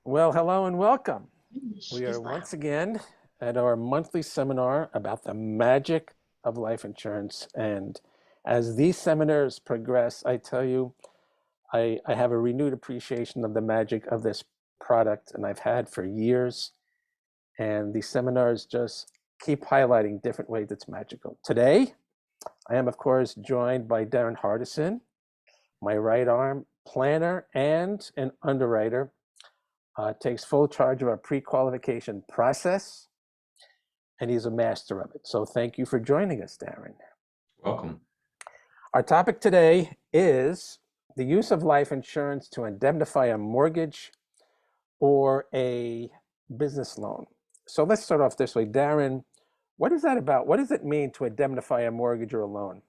Well, hello and welcome. We are once again at our monthly seminar about the magic of life insurance. And as these seminars progress, I tell you, I have a renewed appreciation of the magic of this product, and I've had for years. And these seminars just keep highlighting different ways it's magical. Today, I am, of course, joined by Darren Hardison, my right arm planner and an underwriter. Takes full charge of our pre-qualification process, and he's a master of it. So thank you for joining us, Darren. Welcome. Our topic today is the use of life insurance to indemnify a mortgage or a business loan. So let's start off this way. Darren, what is that about? What does it mean to indemnify a mortgage or a loan?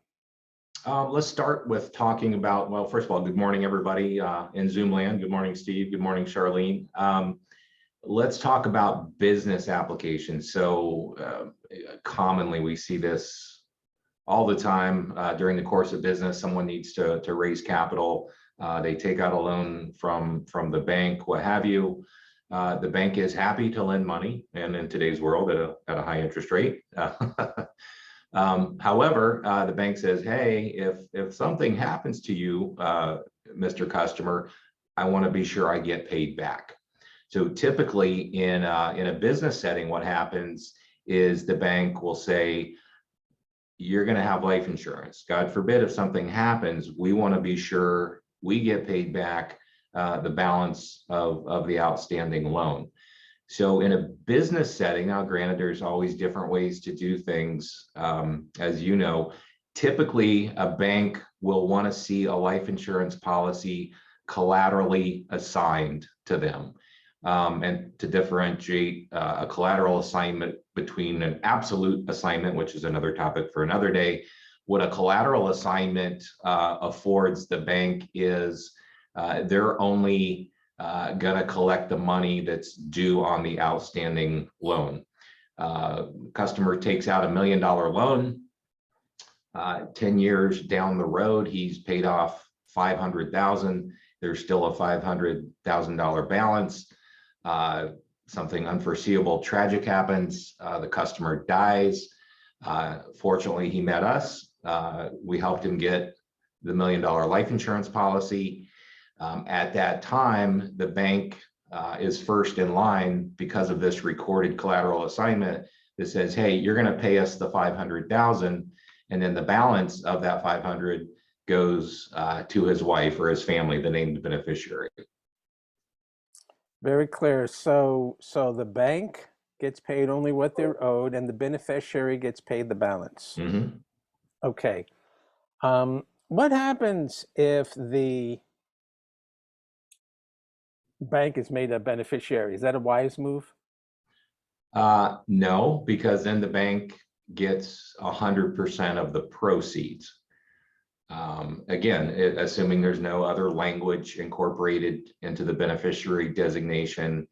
Let's start with talking about, well, first of all, good morning, everybody in Zoom land. Good morning, Steve. Good morning, Charlene. Let's talk about business applications. So commonly we see this all the time during the course of business. Someone needs to raise capital. They take out a loan from the bank, what have you. The bank is happy to lend money, and in today's world at a high interest rate. However, the bank says, hey, if something happens to you, Mr. Customer, I want to be sure I get paid back. So typically in a business setting, what happens is the bank will say, you're going to have life insurance. God forbid if something happens, we want to be sure we get paid back the balance of the outstanding loan. So in a business setting, now granted, there's always different ways to do things. As you know, typically a bank will want to see a life insurance policy collaterally assigned to them. And to differentiate a collateral assignment between an absolute assignment, which is another topic for another day, what a collateral assignment affords the bank is they're only going to collect the money that's due on the outstanding loan. Customer takes out $1 million loan. 10 years down the road, he's paid off $500,000. There's still a $500,000 balance. Something unforeseeable, tragic happens. The customer dies. Fortunately, he met us. We helped him get the $1 million life insurance policy. At that time, the bank is first in line because of this recorded collateral assignment that says, hey, you're going to pay us the $500,000, and then the balance of that $500,000 goes to his wife or his family, the named beneficiary. Very clear. So the bank gets paid only what they're owed, and the beneficiary gets paid the balance. Mm-hmm. Okay. What happens if the bank is made a beneficiary? Is that a wise move? No, because then the bank gets 100% of the proceeds. Again, assuming there's no other language incorporated into the beneficiary designation,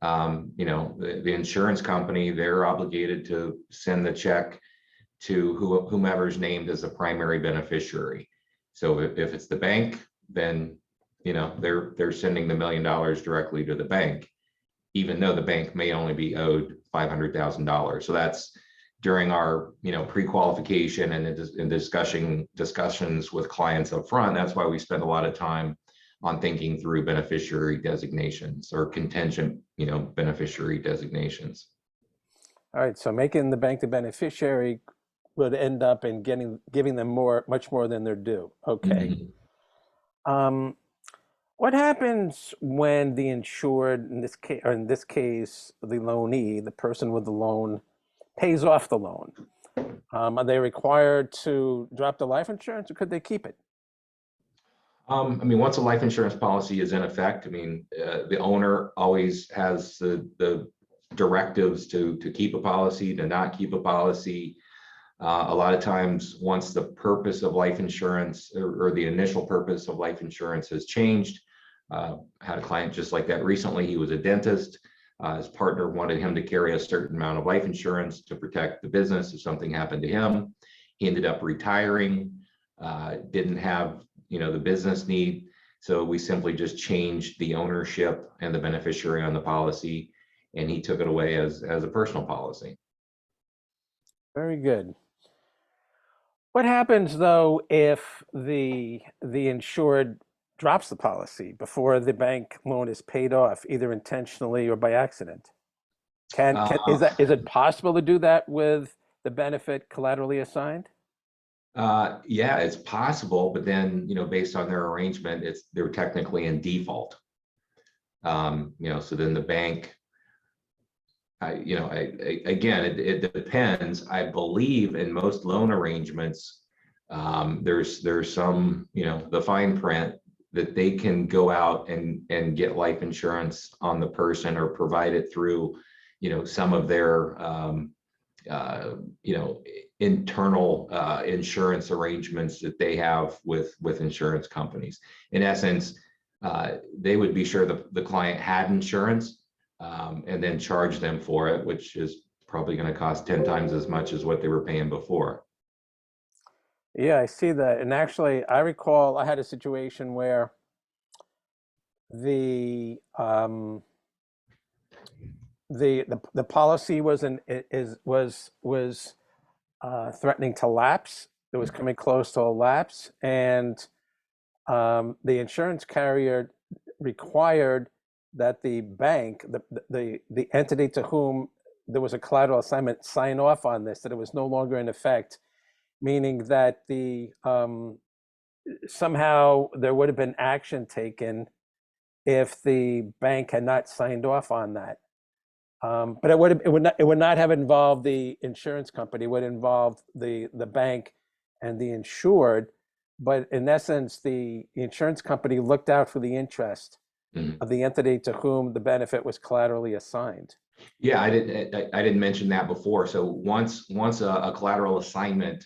the insurance company, they're obligated to send the check to whomever's named as a primary beneficiary. So if it's the bank, then they're sending the $1 million directly to the bank, even though the bank may only be owed $500,000. So that's during our pre-qualification and in discussions with clients up front. That's why we spend a lot of time on thinking through beneficiary designations or contingent beneficiary designations. All right, so making the bank the beneficiary would end up in giving them much more than they're due. Okay. Mm-hmm. What happens when the insured, in this case, the loanee, the person with the loan, pays off the loan? Are they required to drop the life insurance, or could they keep it? Once a life insurance policy is in effect, the owner always has the directives to keep a policy, to not keep a policy. A lot of times, once the purpose of life insurance or the initial purpose of life insurance has changed, had a client just like that recently. He was a dentist. His partner wanted him to carry a certain amount of life insurance to protect the business if something happened to him. He ended up retiring, didn't have the business need. So we simply just changed the ownership and the beneficiary on the policy, and he took it away as a personal policy. Very good. What happens though if the insured drops the policy before the bank loan is paid off, either intentionally or by accident? Uh, Is it possible to do that with the benefit collaterally assigned? yeah, it's possible, but then, based on their arrangement, they're technically in default. So then the bank, again, it depends. I believe in most loan arrangements, there's some, the fine print that they can go out and get life insurance on the person or provide it through, some of their, you know, internal insurance arrangements that they have with insurance companies. In essence, they would be sure the client had insurance, and then charge them for it, which is probably going to cost 10 times as much as what they were paying before. Yeah, I see that. And actually, I recall I had a situation where the the policy was threatening to lapse. It was coming close to a lapse, and the insurance carrier required that the bank, the entity to whom there was a collateral assignment, sign off on this, that it was no longer in effect, meaning that somehow there would have been action taken if the bank had not signed off on that. But it would not have involved the insurance company. It would involve the bank and the insured. But in essence, the insurance company looked out for the interest Mhm. of the entity to whom the benefit was collaterally assigned. Yeah, I didn't mention that before. So once a collateral assignment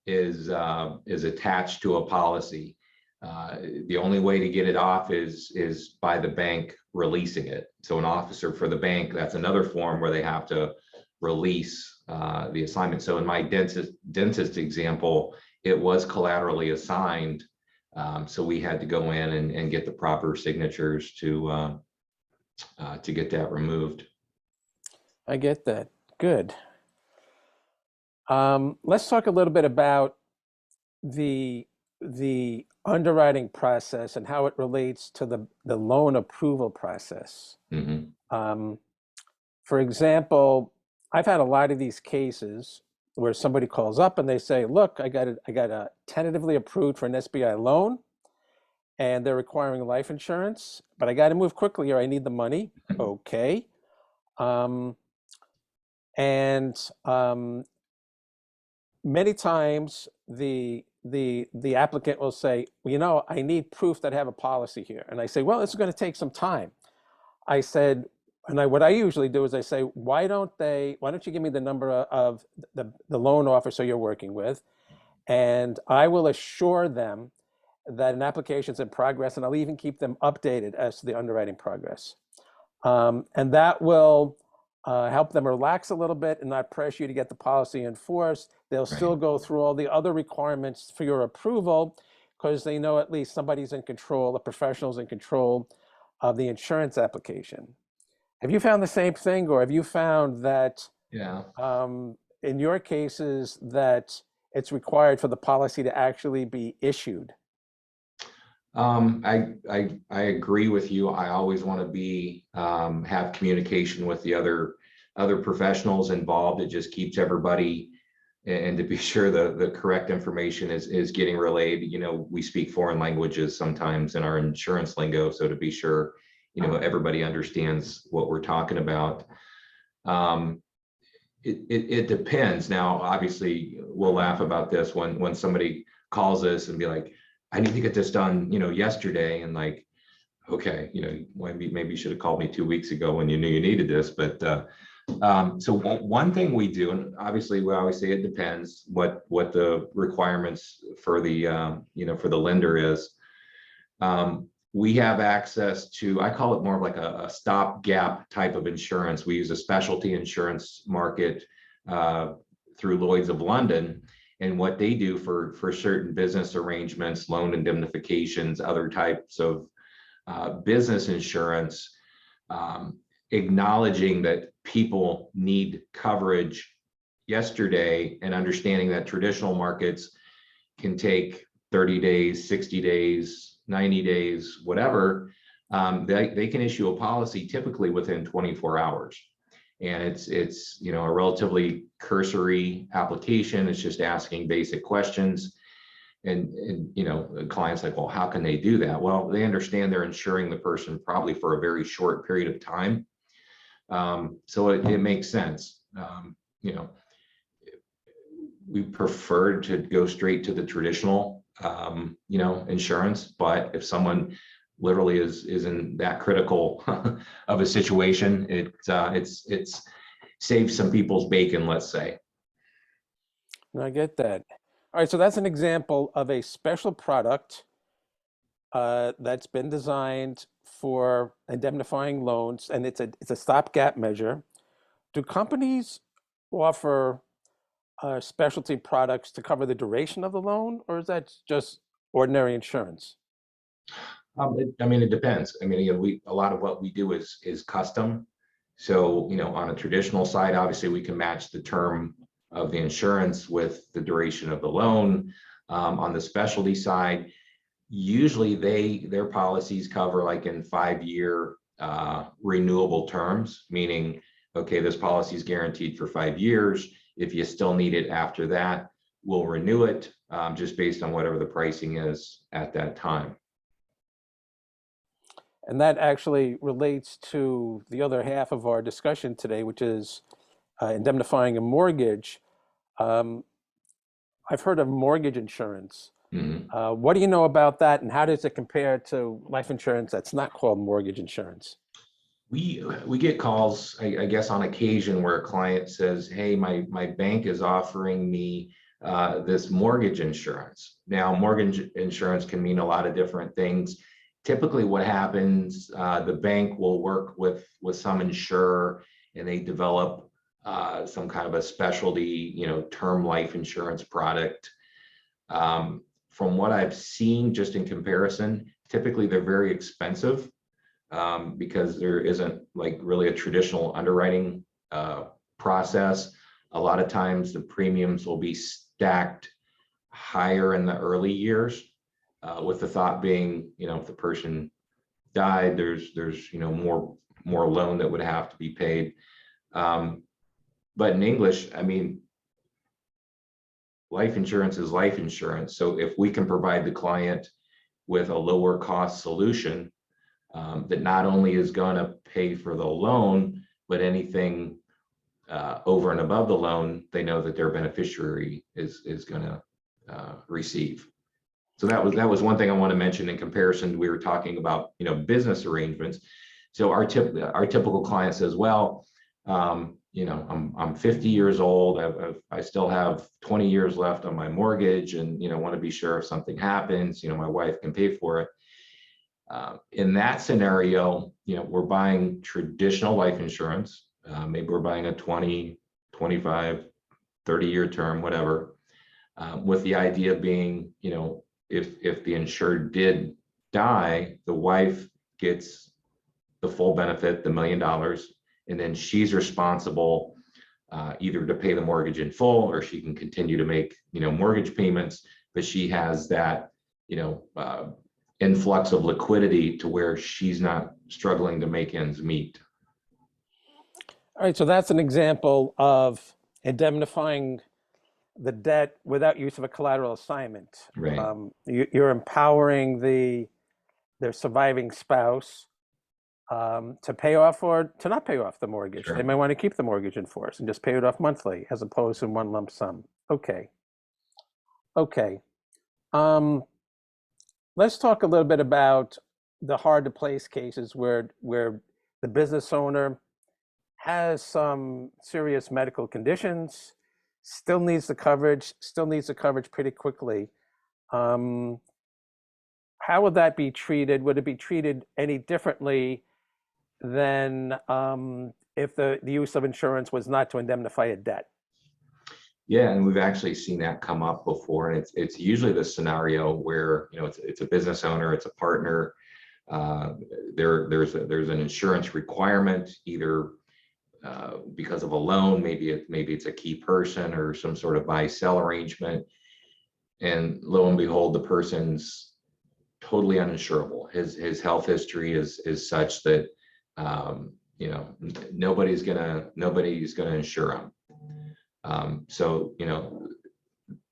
is attached to a policy, the only way to get it off is by the bank releasing it. So an officer for the bank, that's another form where they have to release the assignment. So in my dentist example, it was collaterally assigned. So we had to go in and get the proper signatures to get that removed. I get that. Good. Let's talk a little bit about the the underwriting process and how it relates to the loan approval process. Mhm. Um, for example, I've had a lot of these cases where somebody calls up and they say, "Look, I got a tentatively approved for an SBI loan, and they're requiring life insurance, but I got to move quickly or I need the money." Okay. Um, and Many times the applicant will say, well, I need proof that I have a policy here. And I say, well, it's going to take some time. I said, what I usually do is I say, why don't you give me the number of the loan officer you're working with, and I will assure them that an application is in progress, and I'll even keep them updated as to the underwriting progress. And that will help them relax a little bit and not pressure you to get the policy enforced. They'll Right. still go through all the other requirements for your approval because they know at least somebody's in control, a professional's in control of the insurance application. Have you found the same thing, or have you found that Yeah. in your cases that it's required for the policy to actually be issued? I agree with you. I always want to have communication with the other professionals involved. It just keeps everybody, and to be sure the correct information is getting relayed. We speak foreign languages sometimes in our insurance lingo, so to be sure, everybody understands what we're talking about. It depends. Now, obviously, we'll laugh about this when somebody calls us and be like, I need to get this done, yesterday. And like, okay, maybe you should have called me 2 weeks ago when you knew you needed this. But so one thing we do, and obviously we always say it depends what the requirements for the for the lender is. We have access to, I call it more of like a stopgap type of insurance. We use a specialty insurance market through Lloyd's of London. and what they do for certain business arrangements, loan indemnifications, other types of business insurance, acknowledging that people need coverage yesterday and understanding that traditional markets can take 30 days, 60 days, 90 days, whatever. They can issue a policy typically within 24 hours. And it's you know, a relatively cursory application. It's just asking basic questions. And you know, the client's like, well, how can they do that? Well, they understand they're insuring the person probably for a very short period of time. So it makes sense. You know, we prefer to go straight to the traditional, you know, insurance. But if someone literally is in that critical of a situation, it's saves some people's bacon, let's say. I get that. All right, so that's an example of a special product that's been designed for indemnifying loans, and it's a stopgap measure. Do companies offer specialty products to cover the duration of the loan, or is that just ordinary insurance? I mean, it depends. I mean, again, a lot of what we do is custom. So, you know, on a traditional side, obviously we can match the term of the insurance with the duration of the loan. On the specialty side, usually their policies cover like in 5-year renewable terms, meaning, okay, this policy is guaranteed for 5 years. If you still need it after that, we'll renew it just based on whatever the pricing is at that time. And that actually relates to the other half of our discussion today, which is indemnifying a mortgage. Um, I've heard of mortgage insurance. Mhm. What do you know about that, and how does it compare to life insurance that's not called mortgage insurance? We get calls, I guess, on occasion where a client says, "Hey, my bank is offering me this mortgage insurance." Now, mortgage insurance can mean a lot of different things. Typically, what happens, the bank will work with some insurer, and they develop some kind of a specialty, you know, term life insurance product. From what I've seen, just in comparison, typically they're very expensive because there isn't like really a traditional underwriting process. A lot of times the premiums will be stacked higher in the early years, with the thought being, you know, if the person died, there's you know, more loan that would have to be paid. But in English, I mean, life insurance is life insurance. So if we can provide the client with a lower cost solution that not only is going to pay for the loan, but anything over and above the loan, they know that their beneficiary is going to receive. So that was one thing I want to mention in comparison. We were talking about, you know, business arrangements. So our typical client says, well, you know, I'm 50 years old. I still have 20 years left on my mortgage, and you know, want to be sure if something happens, you know, my wife can pay for it. In that scenario, you know, we're buying traditional life insurance. Maybe we're buying a 20, 25, 30-year term, whatever, with the idea being, you know, if the insured did die, the wife gets the full benefit, the $1 million, and then she's responsible either to pay the mortgage in full, or she can continue to make, you know, mortgage payments, but she has that, you know, influx of liquidity to where she's not struggling to make ends meet. All right, so that's an example of indemnifying the debt without use of a collateral assignment. Right. You're empowering their surviving spouse to pay off or to not pay off the mortgage. They Sure. might want to keep the mortgage in force and just pay it off monthly as opposed to one lump sum. Okay. Okay. Um, let's talk a little bit about the hard to place cases where the business owner has some serious medical conditions, still needs the coverage pretty quickly. Um, how would that be treated? Would it be treated any differently than if the use of insurance was not to indemnify a debt? Yeah, and we've actually seen that come up before, and it's usually the scenario where, you know, it's a business owner, it's a partner. Uh, there's an insurance requirement, either because of a loan, maybe it's a key person or some sort of buy-sell arrangement, and lo and behold, the person's totally uninsurable. His health history is such that you know, nobody's gonna insure him. So, you know,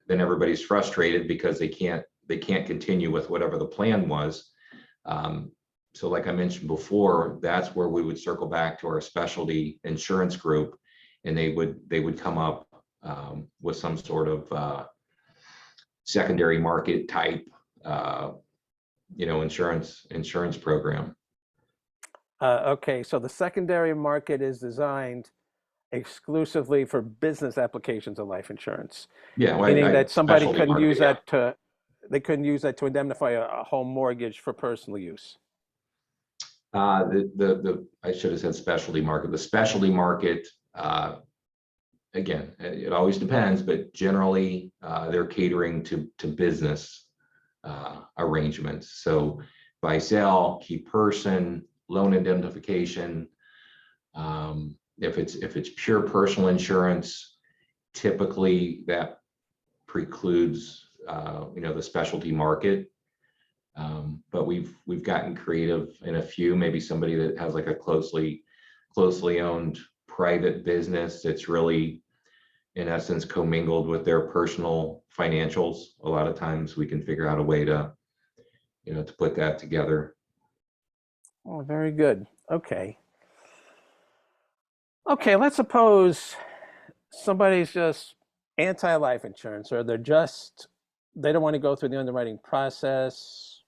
then everybody's frustrated because they can't continue with whatever the plan was. So like I mentioned before, that's where we would circle back to our specialty insurance group, and they would come up with some sort of secondary market type, you know, insurance program. Okay, so the secondary market is designed exclusively for business applications of life insurance, Yeah, well, meaning that somebody specialty couldn't market, use yeah. that to, they couldn't use that to indemnify a home mortgage for personal use. I should have said specialty market. The specialty market, again, it always depends, but generally they're catering to business arrangements. So buy sell, key person, loan indemnification. If it's pure personal insurance, typically that precludes you know, the specialty market. But we've gotten creative in a few, maybe somebody that has like a closely owned private business that's really, in essence, commingled with their personal financials. A lot of times we can figure out a way to, you know, to put that together. Oh, very good. Okay. Okay, let's suppose somebody's just anti-life insurance, or they don't want to go through the underwriting process,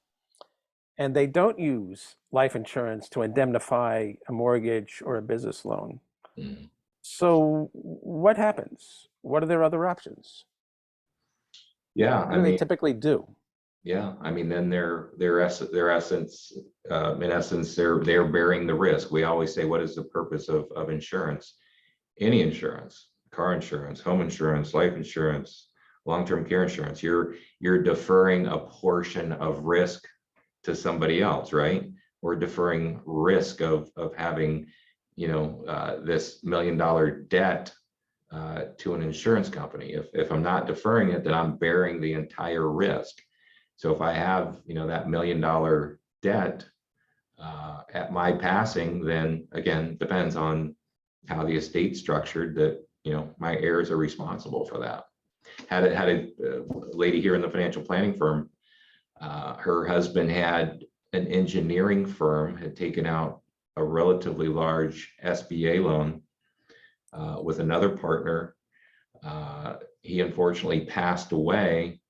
and they don't use life insurance to indemnify a mortgage or a business loan. Mm. So what happens? What are their other options? Yeah, What I do they mean, typically do? yeah, I mean, then their essence, in essence, they're bearing the risk. We always say, what is the purpose of insurance? Any insurance, car insurance, home insurance, life insurance, long-term care insurance. You're deferring a portion of risk to somebody else, right? We're deferring risk of having, you know, this $1 million debt to an insurance company. If I'm not deferring it, then I'm bearing the entire risk. So if I have, you know, that $1 million debt at my passing, then again, depends on how the estate's structured, that, you know, my heirs are responsible for that. Had a lady here in the financial planning firm, her husband had an engineering firm, had taken out a relatively large SBA loan with another partner. He unfortunately passed away,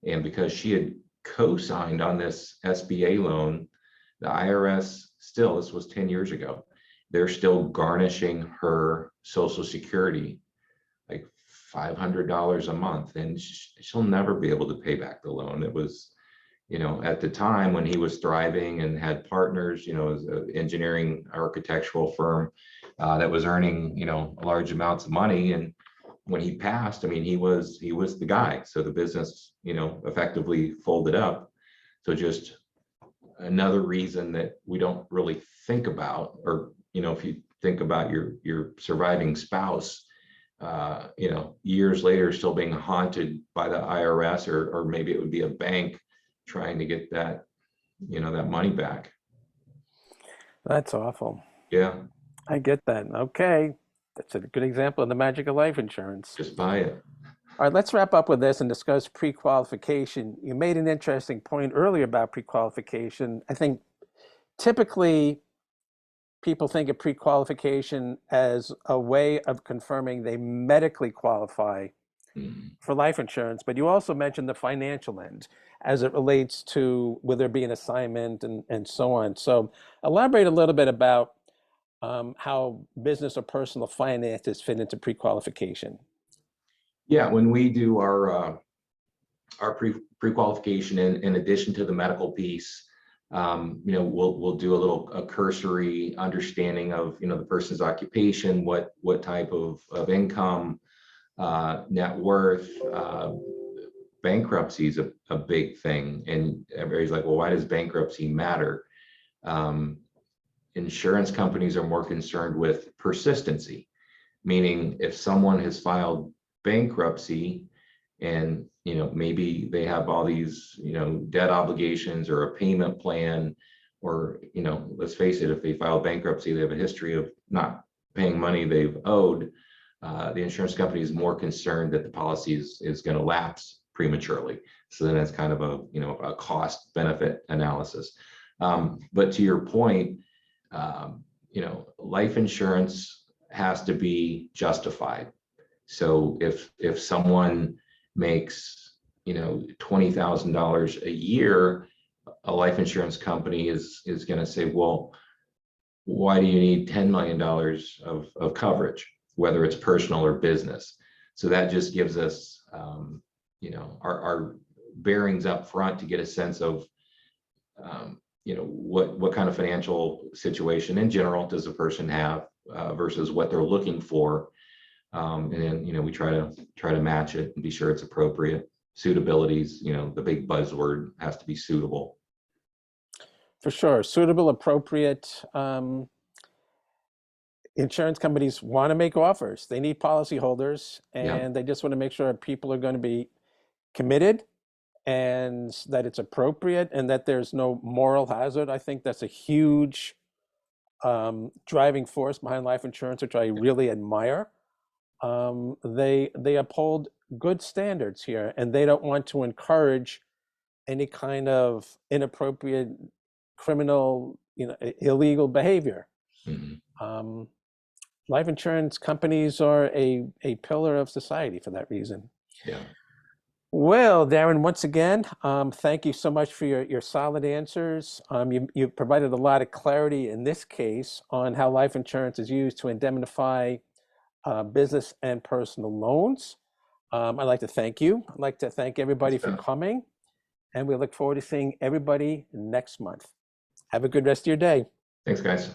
and because she had co-signed on this SBA loan, the IRS still, this was 10 years ago, they're still garnishing her Social Security, like $500 a month, and she'll never be able to pay back the loan. It was, you know, at the time when he was thriving and had partners, you know, as an engineering architectural firm that was earning, you know, large amounts of money. And when he passed, I mean, he was the guy. So the business, you know, effectively folded up. So just another reason that we don't really think about, or, you know, if you think about your surviving spouse, you know, years later still being haunted by the IRS, or maybe it would be a bank trying to get that, you know, that money back. That's awful. Yeah, I get that. Okay. That's a good example of the magic of life insurance. just buy it. All right, let's wrap up with this and discuss pre-qualification. You made an interesting point earlier about pre-qualification. I think typically people think of pre-qualification as a way of confirming they medically qualify Mhm. for life insurance, but you also mentioned the financial end as it relates to will there be an assignment and so on. So elaborate a little bit about how business or personal finances fit into pre-qualification. Yeah, when we do our pre-qualification, in addition to the medical piece, you know, we'll do a cursory understanding of, you know, the person's occupation, what type of income, net worth. Bankruptcy is a big thing, and everybody's like, well, why does bankruptcy matter? Insurance companies are more concerned with persistency, meaning if someone has filed bankruptcy and maybe they have all these debt obligations or a payment plan, or let's face it, if they file bankruptcy, they have a history of not paying money they've owed. The insurance company is more concerned that the policy is going to lapse prematurely. So then it's kind of a cost benefit analysis. But to your point, life insurance has to be justified. So if someone makes $20,000 a year, a life insurance company is going to say, well, why do you need $10 million of coverage, whether it's personal or business? So that just gives us our bearings up front to get a sense of what kind of financial situation in general does a person have versus what they're looking for. And then we try to match it and be sure it's appropriate. Suitabilities, the big buzzword has to be suitable. For sure, suitable, appropriate. Insurance companies want to make offers. They need policyholders, and they just want to make sure people are going to be committed and that it's appropriate and that there's no moral hazard. I think that's a huge driving force behind life insurance, which I really admire. They uphold good standards here, and they don't want to encourage any kind of inappropriate, criminal, illegal behavior. Mm-hmm. Life insurance companies are a pillar of society for that reason. Yeah. Well, Darren, once again, thank you so much for your solid answers. You provided a lot of clarity in this case on how life insurance is used to indemnify business and personal loans. I'd like to thank you. I'd like to thank everybody for coming, and we look forward to seeing everybody next month. Have a good rest of your day. Thanks, guys.